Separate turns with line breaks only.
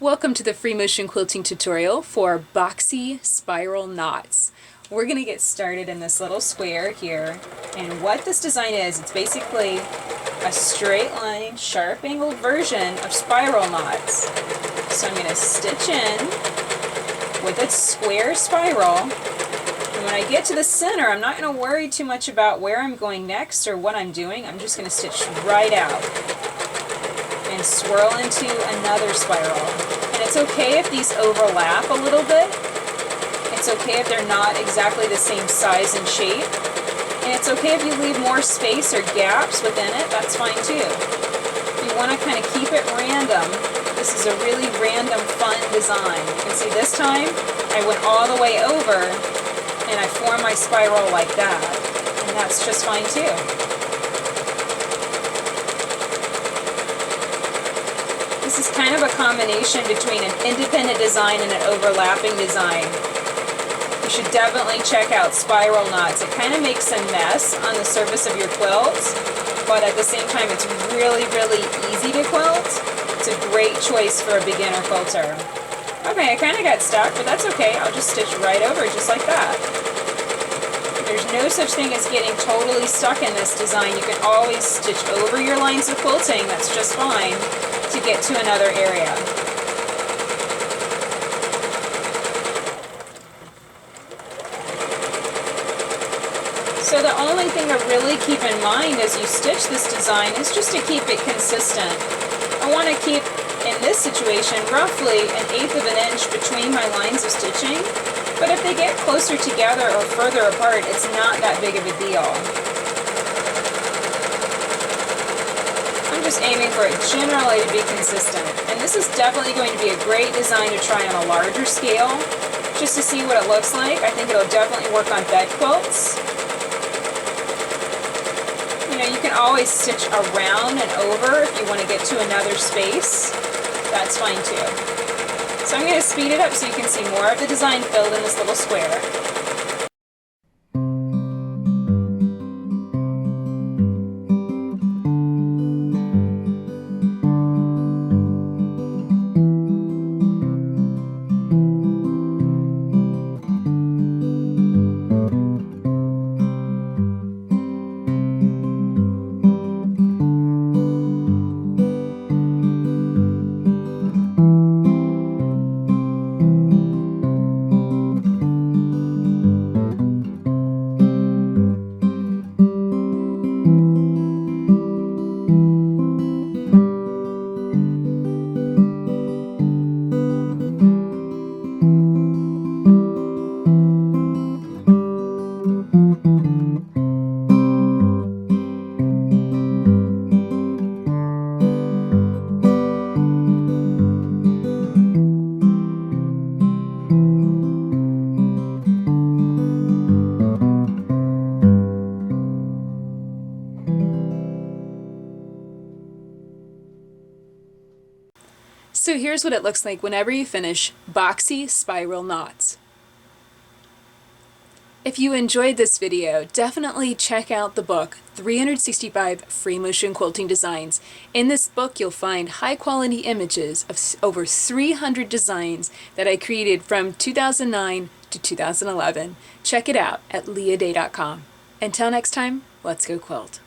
Welcome to the free motion quilting tutorial for Boxy spiral knots. We're going to get started in this little square here, and what this design is, it's basically a straight line, sharp angled version of spiral knots. So I'm going to stitch in with a square spiral, and when I get to the center, I'm not going to worry too much about where I'm going next or what I'm doing. I'm just going to stitch right out and swirl into another spiral. And it's okay if these overlap a little bit. It's okay if they're not exactly the same size and shape. And it's okay if you leave more space or gaps within it, that's fine too. If you want to kind of keep it random, this is a really random, fun design. You can see this time I went all the way over and I formed my spiral like that. And that's just fine too. This is kind of a combination between an independent design and an overlapping design. You should definitely check out spiral knots. It kind of makes a mess on the surface of your quilt, but at the same time it's really, really easy to quilt. It's a great choice for a beginner quilter. Okay, I kind of got stuck, but that's okay. I'll just stitch right over just like that. There's no such thing as getting totally stuck in this design. You can always stitch over your lines of quilting. That's just fine to get to another area. So the only thing to really keep in mind as you stitch this design is just to keep it consistent. I want to keep, in this situation, roughly 1/8 of an inch between my lines of stitching, but if they get closer together or further apart, it's not that big of a deal. I'm just aiming for it generally to be consistent, and this is definitely going to be a great design to try on a larger scale, just to see what it looks like. I think it'll definitely work on bed quilts. You know, you can always stitch around and over if you want to get to another space. That's fine too. So I'm going to speed it up so you can see more of the design filled in this little square. So here's what it looks like whenever you finish Boxy spiral knots. If you enjoyed this video, definitely check out the book 365 Free Motion Quilting Designs. In this book you'll find high quality images of over 300 designs that I created from 2009 to 2011. Check it out at leahday.com. Until next time, let's go quilt.